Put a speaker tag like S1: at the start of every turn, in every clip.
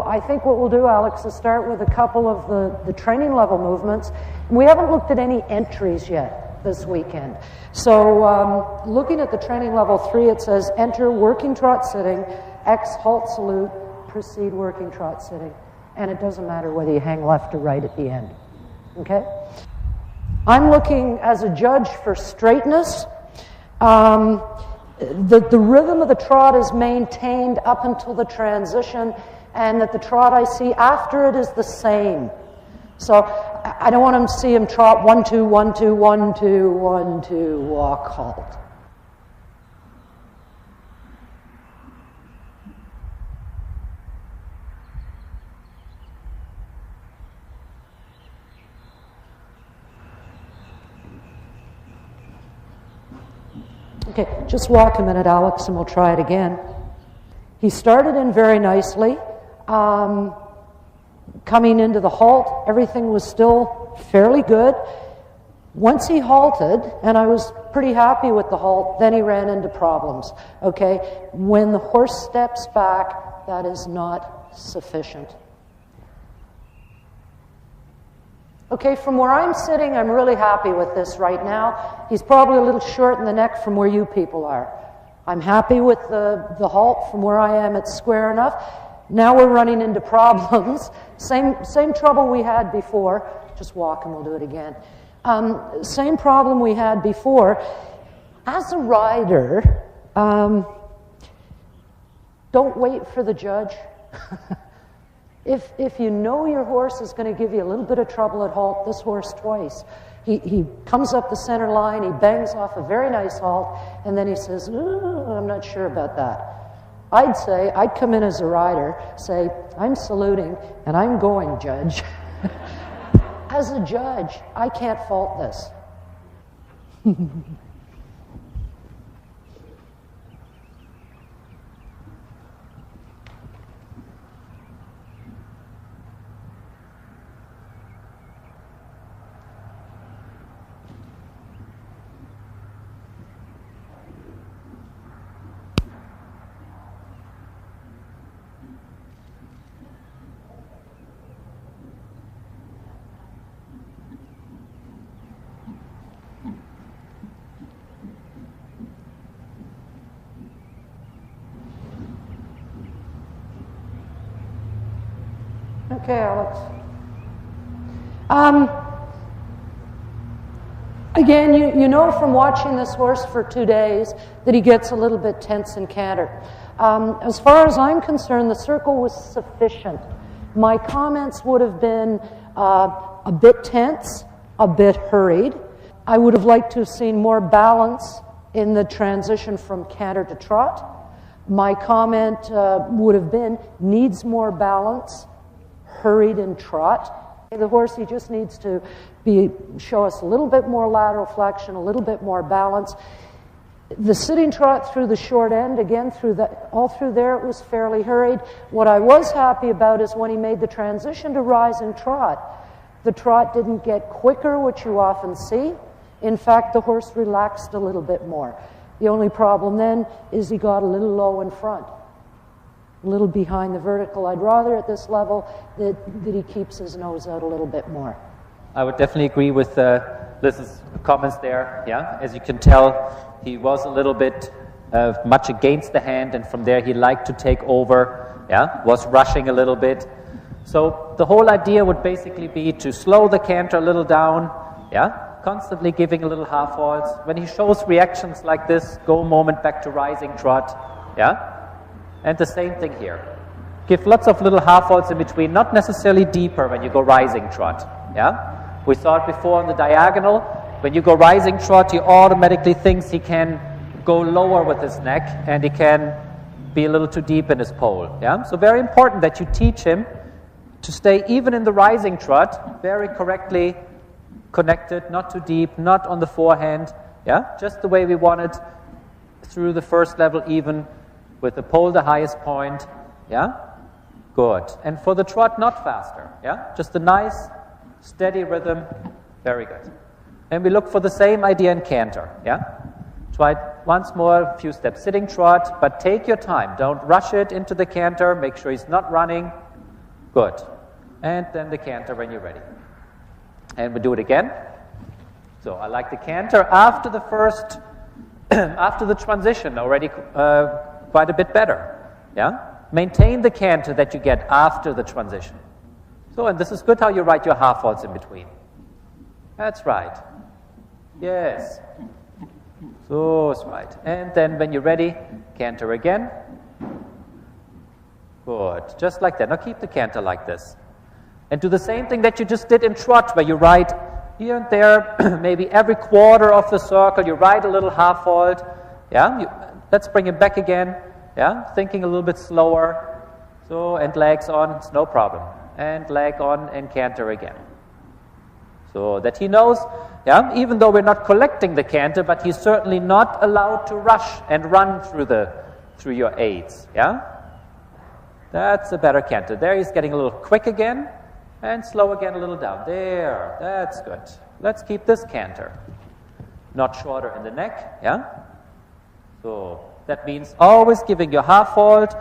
S1: I think what we'll do, Alex, is start with a couple of the training level movements. We haven't looked at any entries yet this weekend. So looking at the training level 3, it says enter working trot sitting, X halt salute, proceed working trot sitting. And it doesn't matter whether you hang left or right at the end. Okay? I'm looking as a judge for straightness. The rhythm of the trot is maintained up until the transition, and that the trot I see after it is the same. So I don't want them to see him trot 1, 2, 1, 2, 1, 2, 1, 2, walk, halt. Okay, just walk a minute, Alex, and we'll try it again. He started in very nicely. Coming into the halt, everything was still fairly good. Once he halted, and I was pretty happy with the halt, then he ran into problems. Okay, when the horse steps back, that is not sufficient. Okay, from where I'm sitting, I'm really happy with this right now. He's probably a little short in the neck from where you people are. I'm happy with the halt from where I am. It's square enough. Now we're running into problems. Same trouble we had before. Just walk and we'll do it again. Same problem we had before. As a rider, don't wait for the judge. If you know your horse is going to give you a little bit of trouble at halt, this horse twice. He comes up the center line, he bangs off a very nice halt, and then he says, I'm not sure about that. I'd come in as a rider, say, I'm saluting, and I'm going, judge. As a judge, I can't fault this. Okay, Alex. Again, you know from watching this horse for 2 days that he gets a little bit tense and canter. As far as I'm concerned, the circle was sufficient. My comments would have been a bit tense, a bit hurried. I would have liked to have seen more balance in the transition from canter to trot. My comment would have been, needs more balance, hurried in trot. The horse, he just needs to show us a little bit more lateral flexion, a little bit more balance. The sitting trot through the short end, again, all through there, it was fairly hurried. What I was happy about is when he made the transition to rising trot, the trot didn't get quicker, which you often see. In fact, the horse relaxed a little bit more. The only problem then is he got a little low in front, a little behind the vertical. I'd rather at this level that he keeps his nose out a little bit more.
S2: I would definitely agree with Liz's comments there. Yeah, as you can tell, he was a little bit much against the hand, and from there he liked to take over. Yeah, was rushing a little bit. So the whole idea would basically be to slow the canter a little down. Yeah. Constantly giving a little half halts. When he shows reactions like this, go a moment back to rising trot. Yeah? And the same thing here. Give lots of little half halts in between, not necessarily deeper when you go rising trot. Yeah? We saw it before on the diagonal. When you go rising trot, he automatically thinks he can go lower with his neck and he can be a little too deep in his pole. Yeah? So very important that you teach him to stay even in the rising trot very correctly connected, not too deep, not on the forehand, yeah, just the way we want it through the first level, even with the pole the highest point, yeah, good. And for the trot, not faster, yeah, just a nice, steady rhythm, very good. And we look for the same idea in canter, yeah, try it once more, a few steps, sitting trot, but take your time, don't rush it into the canter, make sure he's not running, Good. And then the canter when you're ready. And we do it again. So I like the canter after the first, after the transition already quite a bit better. Yeah? Maintain the canter that you get after the transition. So, and this is good how you write your half vaults in between. That's right. Yes. So it's right. And then when you're ready, canter again. Good. Just like that. Now keep the canter like this. And do the same thing that you just did in trot, where you write here and there, maybe every quarter of the circle, you write a little half vault. Yeah? Let's bring it back again. Yeah? Thinking a little bit slower. So, and legs on, it's no problem. And leg on and canter again. So that he knows, yeah, even though we're not collecting the canter, but he's certainly not allowed to rush and run through your aids. Yeah? That's a better canter. There he's getting a little quick again, and slow again a little down. There, that's good. Let's keep this canter. Not shorter in the neck, yeah? So that means always giving your half vault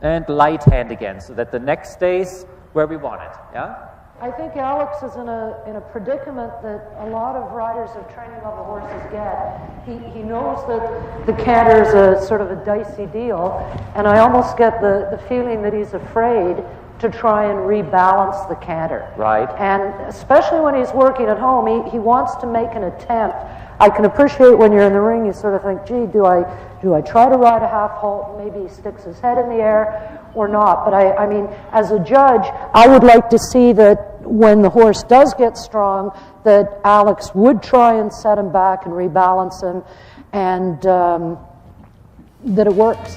S2: and light hand again, so that the neck stays where we want it, yeah?
S1: I think Alex is in a predicament that a lot of riders of training level horses get. He knows that the canter is a sort of a dicey deal, and I almost get the feeling that he's afraid to try and rebalance the canter.
S2: Right.
S1: And especially when he's working at home, he wants to make an attempt. I can appreciate when you're in the ring, you sort of think, gee, do I try to ride a half halt? Maybe he sticks his head in the air or not. But I mean, as a judge, I would like to see that when the horse does get strong, that Alex would try and set him back and rebalance him, and that it works.